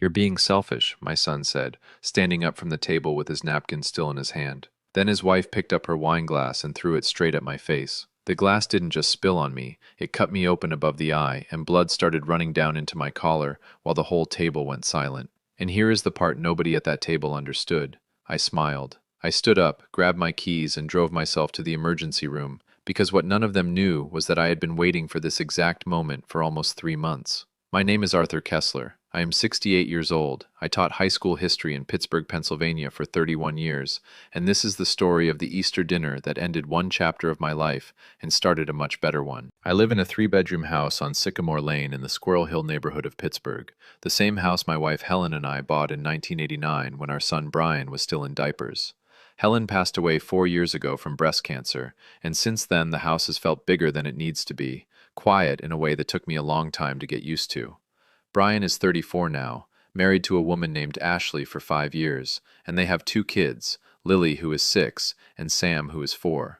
"You're being selfish," my son said, standing up from the table with his napkin still in his hand. Then his wife picked up her wine glass and threw it straight at my face. The glass didn't just spill on me, it cut me open above the eye, and blood started running down into my collar while the whole table went silent. And here is the part nobody at that table understood. I smiled. I stood up, grabbed my keys, and drove myself to the emergency room, because what none of them knew was that I had been waiting for this exact moment for almost 3 months. My name is Arthur Kessler. I am 68 years old. I taught high school history in Pittsburgh, Pennsylvania for 31 years, and this is the story of the Easter dinner that ended one chapter of my life and started a much better one. I live in a 3-bedroom house on Sycamore Lane in the Squirrel Hill neighborhood of Pittsburgh, the same house my wife Helen and I bought in 1989 when our son Brian was still in diapers. Helen passed away 4 years ago from breast cancer, and since then the house has felt bigger than it needs to be, quiet in a way that took me a long time to get used to. Brian is 34 now, married to a woman named Ashley for 5 years, and they have 2 kids, Lily, who is 6, and Sam, who is 4.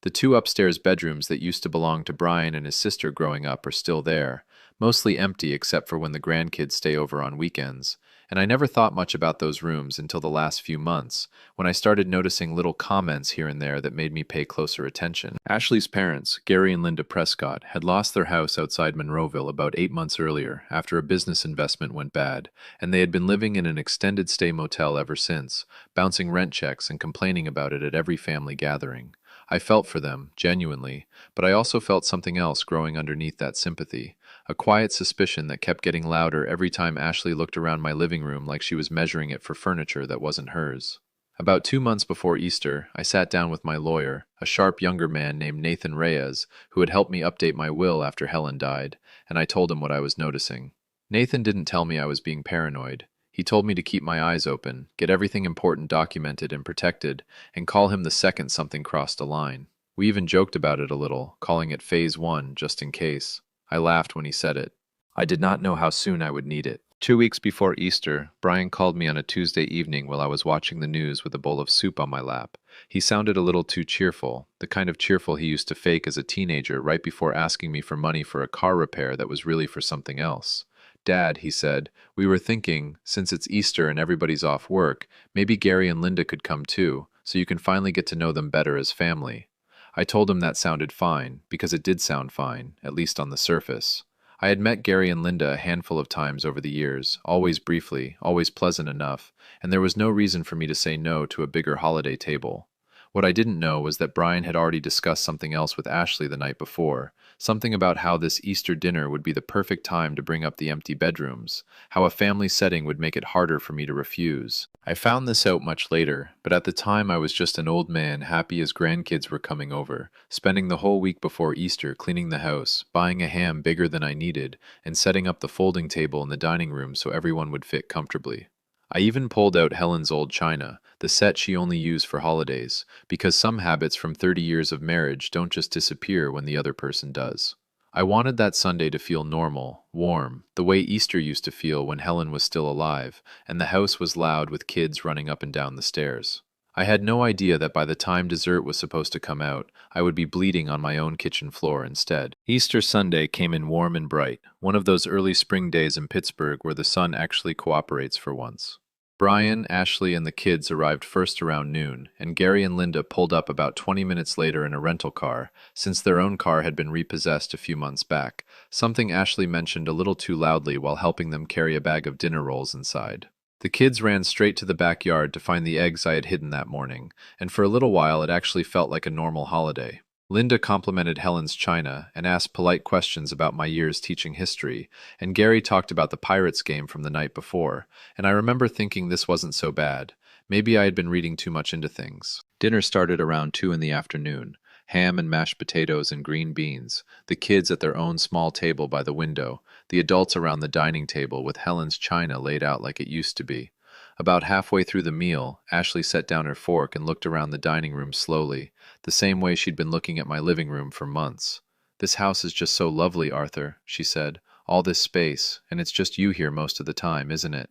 The 2 upstairs bedrooms that used to belong to Brian and his sister growing up are still there, mostly empty except for when the grandkids stay over on weekends, and I never thought much about those rooms until the last few months, when I started noticing little comments here and there that made me pay closer attention. Ashley's parents, Gary and Linda Prescott, had lost their house outside Monroeville about 8 months earlier after a business investment went bad, and they had been living in an extended stay motel ever since, bouncing rent checks and complaining about it at every family gathering. I felt for them, genuinely, but I also felt something else growing underneath that sympathy, a quiet suspicion that kept getting louder every time Ashley looked around my living room like she was measuring it for furniture that wasn't hers. About 2 months before Easter, I sat down with my lawyer, a sharp younger man named Nathan Reyes, who had helped me update my will after Helen died, and I told him what I was noticing. Nathan didn't tell me I was being paranoid. He told me to keep my eyes open, get everything important documented and protected, and call him the second something crossed a line. We even joked about it a little, calling it Phase 1 just in case. I laughed when he said it. I did not know how soon I would need it. 2 weeks before Easter, Brian called me on a Tuesday evening while I was watching the news with a bowl of soup on my lap. He sounded a little too cheerful, the kind of cheerful he used to fake as a teenager right before asking me for money for a car repair that was really for something else. "Dad," he said, "we were thinking, since it's Easter and everybody's off work, maybe Gary and Linda could come too, so you can finally get to know them better as family." I told him that sounded fine, because it did sound fine, at least on the surface. I had met Gary and Linda a handful of times over the years, always briefly, always pleasant enough, and there was no reason for me to say no to a bigger holiday table. What I didn't know was that Brian had already discussed something else with Ashley the night before, something about how this Easter dinner would be the perfect time to bring up the empty bedrooms, how a family setting would make it harder for me to refuse. I found this out much later, but at the time I was just an old man happy as grandkids were coming over, spending the whole week before Easter cleaning the house, buying a ham bigger than I needed, and setting up the folding table in the dining room so everyone would fit comfortably. I even pulled out Helen's old china, the set she only used for holidays, because some habits from 30 years of marriage don't just disappear when the other person does. I wanted that Sunday to feel normal, warm, the way Easter used to feel when Helen was still alive, and the house was loud with kids running up and down the stairs. I had no idea that by the time dessert was supposed to come out, I would be bleeding on my own kitchen floor instead. Easter Sunday came in warm and bright, one of those early spring days in Pittsburgh where the sun actually cooperates for once. Brian, Ashley, and the kids arrived first around noon, and Gary and Linda pulled up about 20 minutes later in a rental car, since their own car had been repossessed a few months back, something Ashley mentioned a little too loudly while helping them carry a bag of dinner rolls inside. The kids ran straight to the backyard to find the eggs I had hidden that morning, and for a little while it actually felt like a normal holiday. Linda complimented Helen's china and asked polite questions about my years teaching history, and Gary talked about the Pirates game from the night before, and I remember thinking this wasn't so bad. Maybe I had been reading too much into things. Dinner started around 2 in the afternoon. Ham and mashed potatoes and green beans, the kids at their own small table by the window, the adults around the dining table with Helen's china laid out like it used to be. About halfway through the meal, Ashley set down her fork and looked around the dining room slowly, the same way she'd been looking at my living room for months. "This house is just so lovely, Arthur," she said. "All this space, and it's just you here most of the time, isn't it?"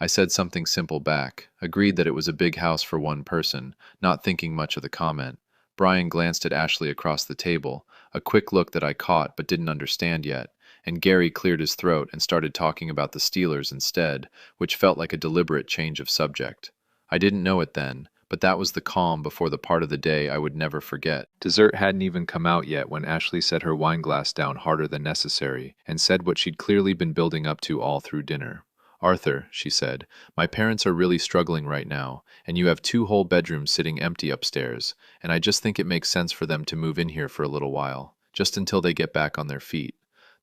I said something simple back, agreed that it was a big house for one person, not thinking much of the comment. Brian glanced at Ashley across the table, a quick look that I caught but didn't understand yet, and Gary cleared his throat and started talking about the Steelers instead, which felt like a deliberate change of subject. I didn't know it then, but that was the calm before the part of the day I would never forget. Dessert hadn't even come out yet when Ashley set her wine glass down harder than necessary and said what she'd clearly been building up to all through dinner. "Arthur," she said, "my parents are really struggling right now, and you have 2 whole bedrooms sitting empty upstairs, and I just think it makes sense for them to move in here for a little while, just until they get back on their feet."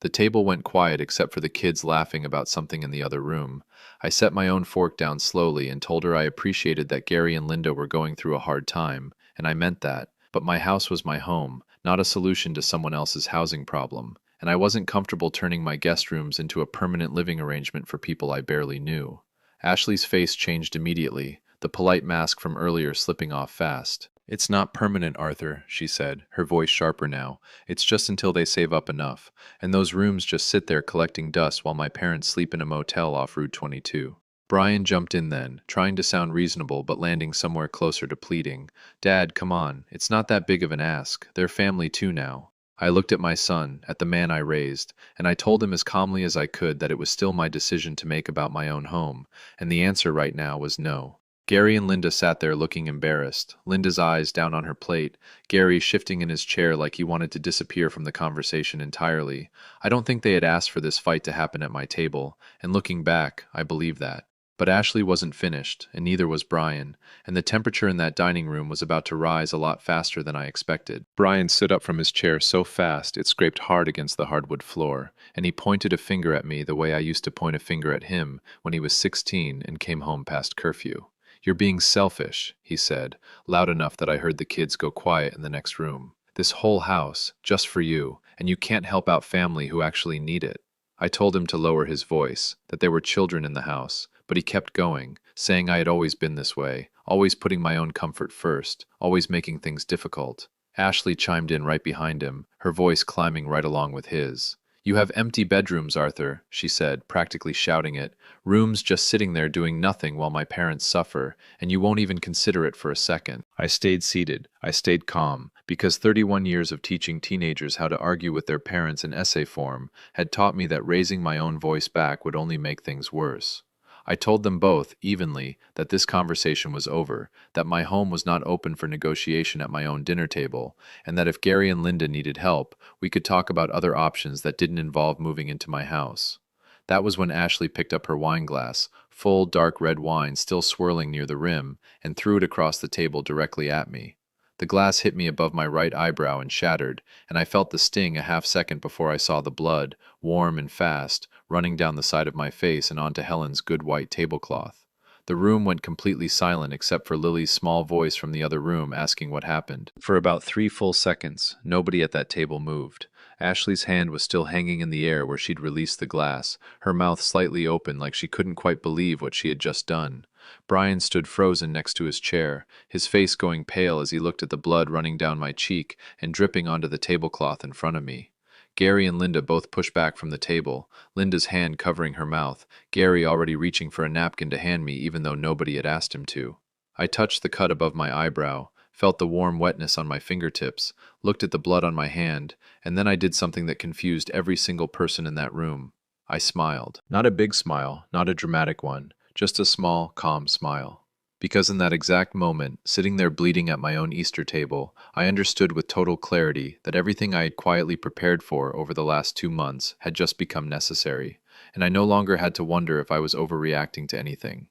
The table went quiet except for the kids laughing about something in the other room. I set my own fork down slowly and told her I appreciated that Gary and Linda were going through a hard time, and I meant that, but my house was my home, not a solution to someone else's housing problem, and I wasn't comfortable turning my guest rooms into a permanent living arrangement for people I barely knew. Ashley's face changed immediately, the polite mask from earlier slipping off fast. "It's not permanent, Arthur," she said, her voice sharper now. "It's just until they save up enough, and those rooms just sit there collecting dust while my parents sleep in a motel off Route 22. Brian jumped in then, trying to sound reasonable but landing somewhere closer to pleading. "Dad, come on, it's not that big of an ask. They're family too now." I looked at my son, at the man I raised, and I told him as calmly as I could that it was still my decision to make about my own home, and the answer right now was no. Gary and Linda sat there looking embarrassed, Linda's eyes down on her plate, Gary shifting in his chair like he wanted to disappear from the conversation entirely. I don't think they had asked for this fight to happen at my table, and looking back, I believe that. But Ashley wasn't finished, and neither was Brian, and the temperature in that dining room was about to rise a lot faster than I expected. Brian stood up from his chair so fast it scraped hard against the hardwood floor, and he pointed a finger at me the way I used to point a finger at him when he was 16 and came home past curfew. "You're being selfish," he said, loud enough that I heard the kids go quiet in the next room. "This whole house, just for you, and you can't help out family who actually need it." I told him to lower his voice, that there were children in the house, but he kept going, saying I had always been this way, always putting my own comfort first, always making things difficult. Ashley chimed in right behind him, her voice climbing right along with his. "You have empty bedrooms, Arthur," she said, practically shouting it. "Rooms just sitting there doing nothing while my parents suffer, and you won't even consider it for a second." I stayed seated. I stayed calm, because 31 years of teaching teenagers how to argue with their parents in essay form had taught me that raising my own voice back would only make things worse. I told them both, evenly, that this conversation was over, that my home was not open for negotiation at my own dinner table, and that if Gary and Linda needed help, we could talk about other options that didn't involve moving into my house. That was when Ashley picked up her wine glass, full dark red wine still swirling near the rim, and threw it across the table directly at me. The glass hit me above my right eyebrow and shattered, and I felt the sting a half-second before I saw the blood, warm and fast, running down the side of my face and onto Helen's good white tablecloth. The room went completely silent except for Lily's small voice from the other room asking what happened. For about 3 full seconds, nobody at that table moved. Ashley's hand was still hanging in the air where she'd released the glass, her mouth slightly open like she couldn't quite believe what she had just done. Brian stood frozen next to his chair, his face going pale as he looked at the blood running down my cheek and dripping onto the tablecloth in front of me. Gary and Linda both pushed back from the table, Linda's hand covering her mouth, Gary already reaching for a napkin to hand me even though nobody had asked him to. I touched the cut above my eyebrow, felt the warm wetness on my fingertips, looked at the blood on my hand, and then I did something that confused every single person in that room. I smiled. Not a big smile, not a dramatic one, just a small, calm smile. Because in that exact moment, sitting there bleeding at my own Easter table, I understood with total clarity that everything I had quietly prepared for over the last 2 months had just become necessary, and I no longer had to wonder if I was overreacting to anything.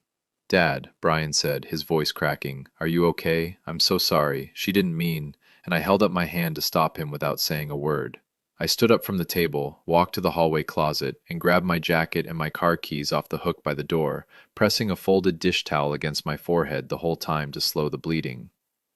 "Dad," Brian said, his voice cracking, "are you okay? I'm so sorry. She didn't mean," and I held up my hand to stop him without saying a word. I stood up from the table, walked to the hallway closet, and grabbed my jacket and my car keys off the hook by the door, pressing a folded dish towel against my forehead the whole time to slow the bleeding.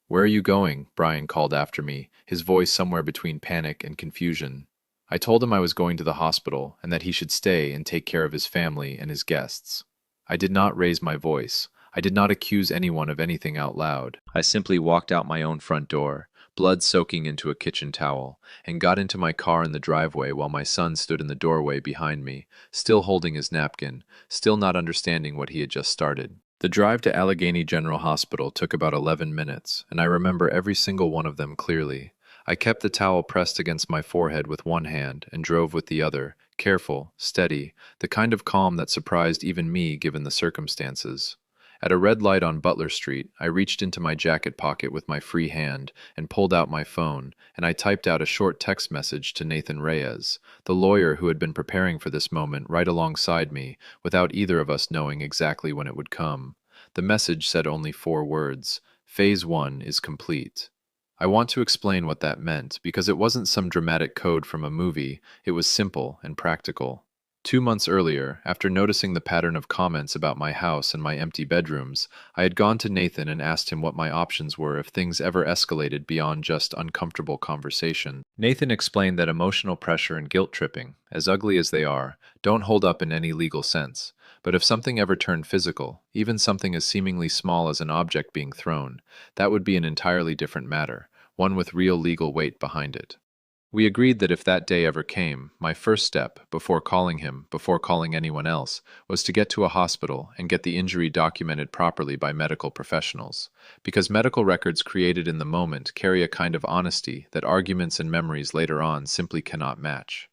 "Where are you going?" Brian called after me, his voice somewhere between panic and confusion. I told him I was going to the hospital and that he should stay and take care of his family and his guests. I did not raise my voice. I did not accuse anyone of anything out loud. I simply walked out my own front door, blood soaking into a kitchen towel, and got into my car in the driveway while my son stood in the doorway behind me, still holding his napkin, still not understanding what he had just started. The drive to Allegheny General Hospital took about 11 minutes, and I remember every single one of them clearly. I kept the towel pressed against my forehead with one hand and drove with the other, careful, steady, the kind of calm that surprised even me given the circumstances. At a red light on Butler Street, I reached into my jacket pocket with my free hand and pulled out my phone, and I typed out a short text message to Nathan Reyes, the lawyer who had been preparing for this moment right alongside me, without either of us knowing exactly when it would come. The message said only 4 words: Phase 1 is complete. I want to explain what that meant because it wasn't some dramatic code from a movie, it was simple and practical. 2 months earlier, after noticing the pattern of comments about my house and my empty bedrooms, I had gone to Nathan and asked him what my options were if things ever escalated beyond just uncomfortable conversation. Nathan explained that emotional pressure and guilt tripping, as ugly as they are, don't hold up in any legal sense. But if something ever turned physical, even something as seemingly small as an object being thrown, that would be an entirely different matter, one with real legal weight behind it. We agreed that if that day ever came, my first step, before calling him, before calling anyone else, was to get to a hospital and get the injury documented properly by medical professionals. Because medical records created in the moment carry a kind of honesty that arguments and memories later on simply cannot match.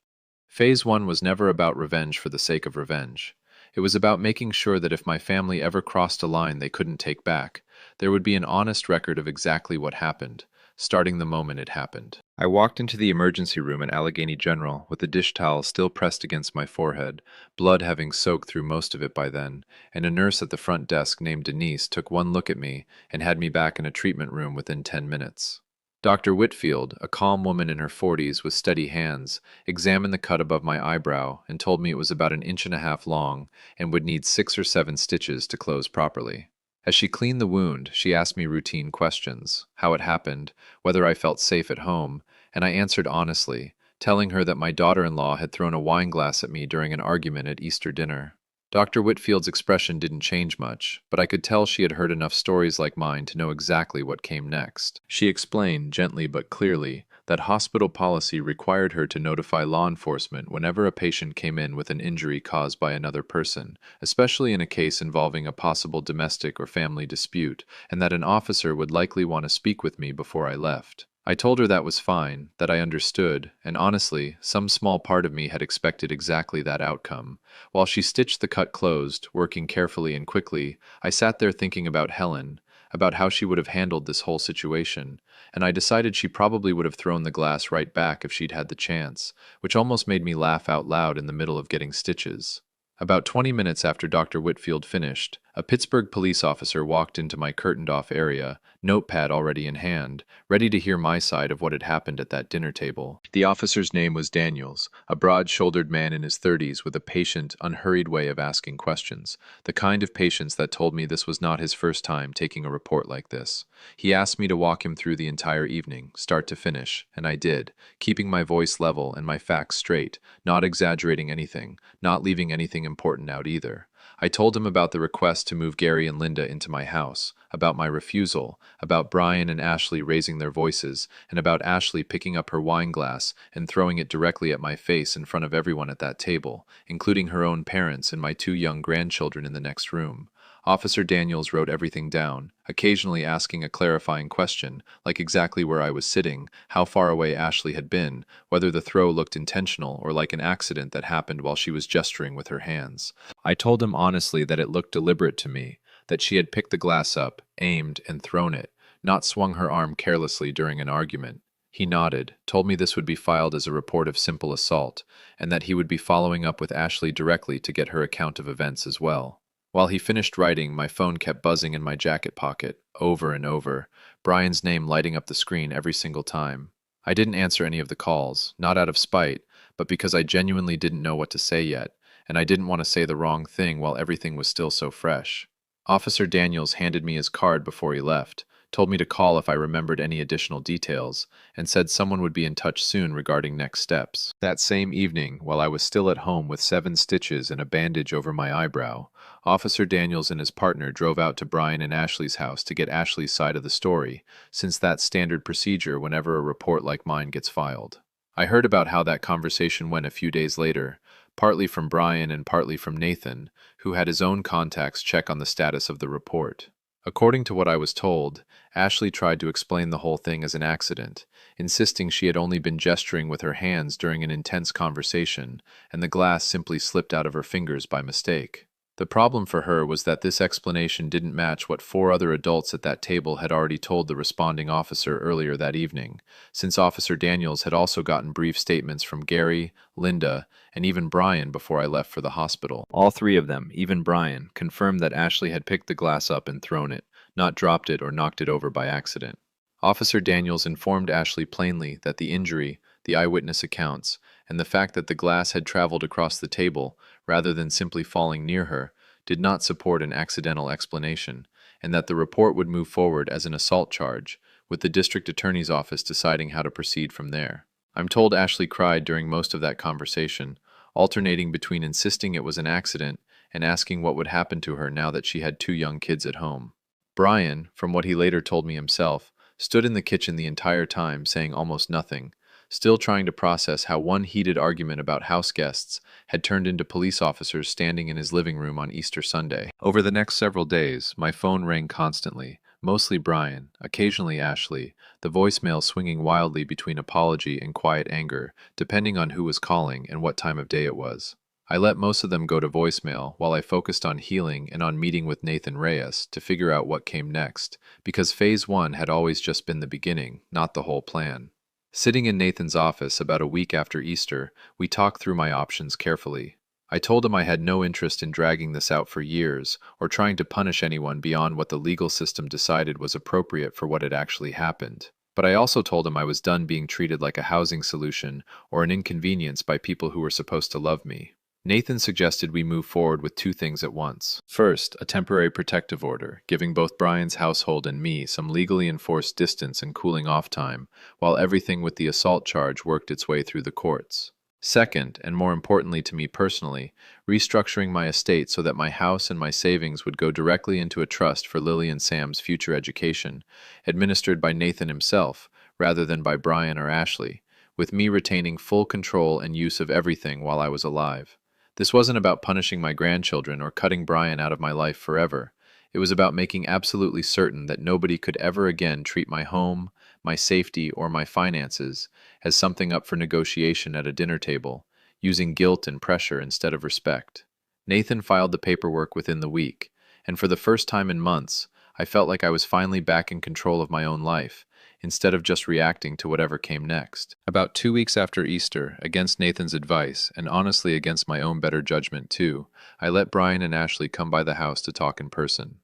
Phase 1 was never about revenge for the sake of revenge. It was about making sure that if my family ever crossed a line they couldn't take back, there would be an honest record of exactly what happened, starting the moment it happened. I walked into the emergency room in Allegheny General with the dish towel still pressed against my forehead, blood having soaked through most of it by then, and a nurse at the front desk named Denise took one look at me and had me back in a treatment room within 10 minutes. Dr. Whitfield, a calm woman in her 40s with steady hands, examined the cut above my eyebrow and told me it was about an inch and a half long and would need 6 or 7 stitches to close properly. As she cleaned the wound, she asked me routine questions: how it happened, whether I felt safe at home, and I answered honestly, telling her that my daughter-in-law had thrown a wine glass at me during an argument at Easter dinner. Dr. Whitfield's expression didn't change much, but I could tell she had heard enough stories like mine to know exactly what came next. She explained, gently but clearly, that hospital policy required her to notify law enforcement whenever a patient came in with an injury caused by another person, especially in a case involving a possible domestic or family dispute, and that an officer would likely want to speak with me before I left. I told her that was fine, that I understood, and honestly, some small part of me had expected exactly that outcome. While she stitched the cut closed, working carefully and quickly, I sat there thinking about Helen, about how she would have handled this whole situation, and I decided she probably would have thrown the glass right back if she'd had the chance, which almost made me laugh out loud in the middle of getting stitches. About 20 minutes after Dr. Whitfield finished, a Pittsburgh police officer walked into my curtained-off area, notepad already in hand, ready to hear my side of what had happened at that dinner table. The officer's name was Daniels, a broad-shouldered man in his 30s with a patient, unhurried way of asking questions, the kind of patience that told me this was not his first time taking a report like this. He asked me to walk him through the entire evening, start to finish, and I did, keeping my voice level and my facts straight, not exaggerating anything, not leaving anything important out either. I told him about the request to move Gary and Linda into my house, about my refusal, about Brian and Ashley raising their voices, and about Ashley picking up her wine glass and throwing it directly at my face in front of everyone at that table, including her own parents and my 2 young grandchildren in the next room. Officer Daniels wrote everything down, occasionally asking a clarifying question, like exactly where I was sitting, how far away Ashley had been, whether the throw looked intentional or like an accident that happened while she was gesturing with her hands. I told him honestly that it looked deliberate to me, that she had picked the glass up, aimed, and thrown it, not swung her arm carelessly during an argument. He nodded, told me this would be filed as a report of simple assault, and that he would be following up with Ashley directly to get her account of events as well. While he finished writing, my phone kept buzzing in my jacket pocket, over and over, Brian's name lighting up the screen every single time. I didn't answer any of the calls, not out of spite, but because I genuinely didn't know what to say yet, and I didn't want to say the wrong thing while everything was still so fresh. Officer Daniels handed me his card before he left, told me to call if I remembered any additional details, and said someone would be in touch soon regarding next steps. That same evening, while I was still at home with 7 stitches and a bandage over my eyebrow, Officer Daniels and his partner drove out to Brian and Ashley's house to get Ashley's side of the story, since that's standard procedure whenever a report like mine gets filed. I heard about how that conversation went a few days later, partly from Brian and partly from Nathan, who had his own contacts check on the status of the report. According to what I was told, Ashley tried to explain the whole thing as an accident, insisting she had only been gesturing with her hands during an intense conversation, and the glass simply slipped out of her fingers by mistake. The problem for her was that this explanation didn't match what four other adults at that table had already told the responding officer earlier that evening, since Officer Daniels had also gotten brief statements from Gary, Linda, and even Brian before I left for the hospital. All three of them, even Brian, confirmed that Ashley had picked the glass up and thrown it, not dropped it or knocked it over by accident. Officer Daniels informed Ashley plainly that the injury, the eyewitness accounts, and the fact that the glass had traveled across the table, rather than simply falling near her, did not support an accidental explanation, and that the report would move forward as an assault charge, with the district attorney's office deciding how to proceed from there. I'm told Ashley cried during most of that conversation, alternating between insisting it was an accident and asking what would happen to her now that she had two young kids at home. Brian, from what he later told me himself, stood in the kitchen the entire time saying almost nothing, still trying to process how one heated argument about house guests had turned into police officers standing in his living room on Easter Sunday. Over the next several days, my phone rang constantly, mostly Brian, occasionally Ashley, the voicemail swinging wildly between apology and quiet anger, depending on who was calling and what time of day it was. I let most of them go to voicemail while I focused on healing and on meeting with Nathan Reyes to figure out what came next, because Phase 1 had always just been the beginning, not the whole plan. Sitting in Nathan's office about a week after Easter, we talked through my options carefully. I told him I had no interest in dragging this out for years or trying to punish anyone beyond what the legal system decided was appropriate for what had actually happened. But I also told him I was done being treated like a housing solution or an inconvenience by people who were supposed to love me. Nathan suggested we move forward with two things at once. First, a temporary protective order, giving both Brian's household and me some legally enforced distance and cooling off time, while everything with the assault charge worked its way through the courts. Second, and more importantly to me personally, restructuring my estate so that my house and my savings would go directly into a trust for Lily and Sam's future education, administered by Nathan himself, rather than by Brian or Ashley, with me retaining full control and use of everything while I was alive. This wasn't about punishing my grandchildren or cutting Brian out of my life forever. It was about making absolutely certain that nobody could ever again treat my home, my safety, or my finances as something up for negotiation at a dinner table, using guilt and pressure instead of respect. Nathan filed the paperwork within the week, and for the first time in months, I felt like I was finally back in control of my own life, instead of just reacting to whatever came next. About 2 weeks after Easter, against Nathan's advice, and honestly against my own better judgment too, I let Brian and Ashley come by the house to talk in person.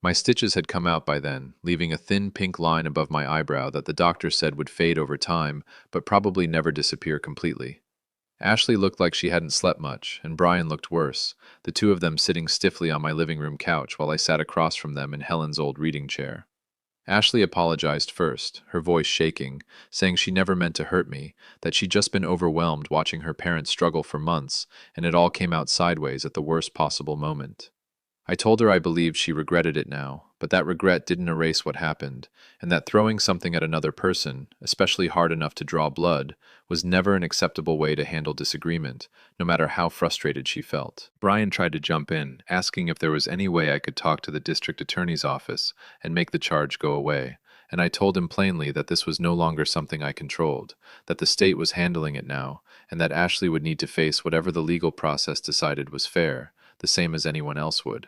My stitches had come out by then, leaving a thin pink line above my eyebrow that the doctor said would fade over time, but probably never disappear completely. Ashley looked like she hadn't slept much, and Brian looked worse, the two of them sitting stiffly on my living room couch while I sat across from them in Helen's old reading chair. Ashley apologized first, her voice shaking, saying she never meant to hurt me, that she'd just been overwhelmed watching her parents struggle for months, and it all came out sideways at the worst possible moment. I told her I believed she regretted it now, but that regret didn't erase what happened, and that throwing something at another person, especially hard enough to draw blood, was never an acceptable way to handle disagreement, no matter how frustrated she felt. Brian tried to jump in, asking if there was any way I could talk to the district attorney's office and make the charge go away, and I told him plainly that this was no longer something I controlled, that the state was handling it now, and that Ashley would need to face whatever the legal process decided was fair, the same as anyone else would.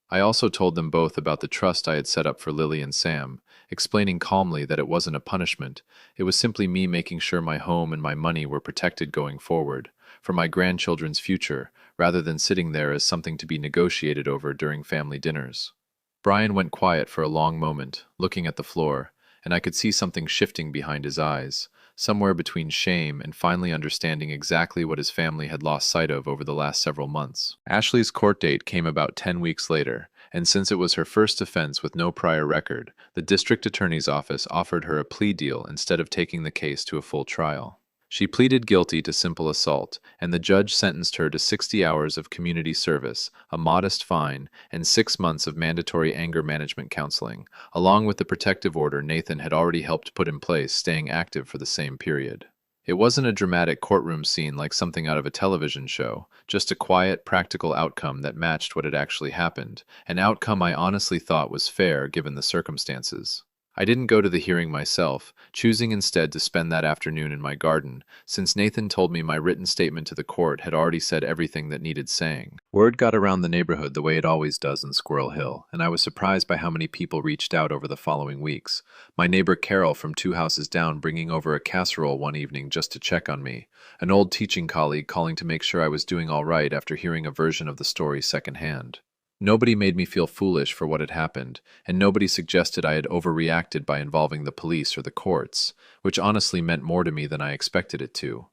I also told them both about the trust I had set up for Lily and Sam, explaining calmly that it wasn't a punishment, it was simply me making sure my home and my money were protected going forward, for my grandchildren's future, rather than sitting there as something to be negotiated over during family dinners. Brian went quiet for a long moment, looking at the floor, and I could see something shifting behind his eyes, somewhere between shame and finally understanding exactly what his family had lost sight of over the last several months. Ashley's court date came about 10 weeks later, and since it was her first offense with no prior record, the district attorney's office offered her a plea deal instead of taking the case to a full trial. She pleaded guilty to simple assault, and the judge sentenced her to 60 hours of community service, a modest fine, and 6 months of mandatory anger management counseling, along with the protective order Nathan had already helped put in place, staying active for the same period. It wasn't a dramatic courtroom scene like something out of a television show, just a quiet, practical outcome that matched what had actually happened, an outcome I honestly thought was fair given the circumstances. I didn't go to the hearing myself, choosing instead to spend that afternoon in my garden, since Nathan told me my written statement to the court had already said everything that needed saying. Word got around the neighborhood the way it always does in Squirrel Hill, and I was surprised by how many people reached out over the following weeks. My neighbor Carol from 2 houses down bringing over a casserole one evening just to check on me, an old teaching colleague calling to make sure I was doing all right after hearing a version of the story secondhand. Nobody made me feel foolish for what had happened, and nobody suggested I had overreacted by involving the police or the courts, which honestly meant more to me than I expected it to.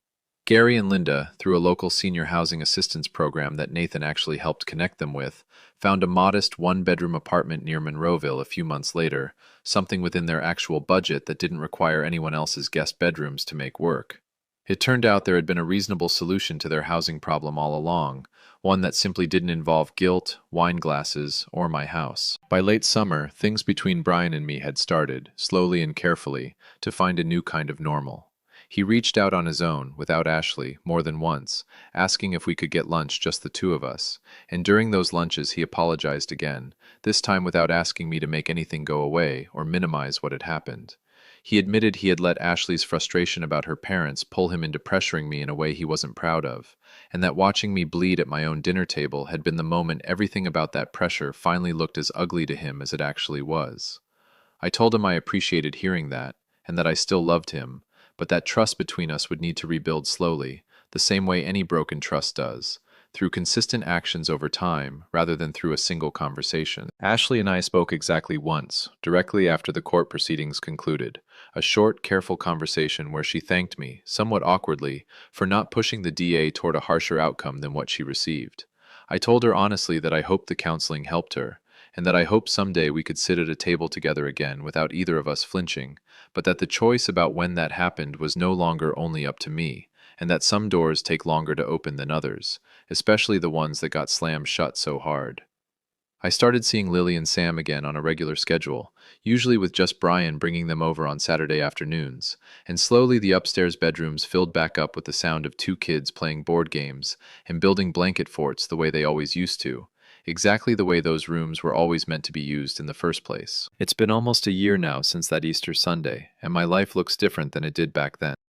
Gary and Linda, through a local senior housing assistance program that Nathan actually helped connect them with, found a modest one-bedroom apartment near Monroeville a few months later, something within their actual budget that didn't require anyone else's guest bedrooms to make work. It turned out there had been a reasonable solution to their housing problem all along, one that simply didn't involve guilt, wine glasses, or my house. By late summer, things between Brian and me had started, slowly and carefully, to find a new kind of normal. He reached out on his own, without Ashley, more than once, asking if we could get lunch, just the two of us, and during those lunches he apologized again, this time without asking me to make anything go away or minimize what had happened. He admitted he had let Ashley's frustration about her parents pull him into pressuring me in a way he wasn't proud of, and that watching me bleed at my own dinner table had been the moment everything about that pressure finally looked as ugly to him as it actually was. I told him I appreciated hearing that, and that I still loved him, but that trust between us would need to rebuild slowly, the same way any broken trust does, through consistent actions over time rather than through a single conversation. Ashley and I spoke exactly once, directly after the court proceedings concluded, a short, careful conversation where she thanked me, somewhat awkwardly, for not pushing the DA toward a harsher outcome than what she received. I told her honestly that I hoped the counseling helped her, and that I hoped someday we could sit at a table together again without either of us flinching, but that the choice about when that happened was no longer only up to me, and that some doors take longer to open than others, especially the ones that got slammed shut so hard. I started seeing Lily and Sam again on a regular schedule, usually with just Brian bringing them over on Saturday afternoons, and slowly the upstairs bedrooms filled back up with the sound of two kids playing board games and building blanket forts the way they always used to, exactly the way those rooms were always meant to be used in the first place. It's been almost a year now since that Easter Sunday, and my life looks different than it did back then.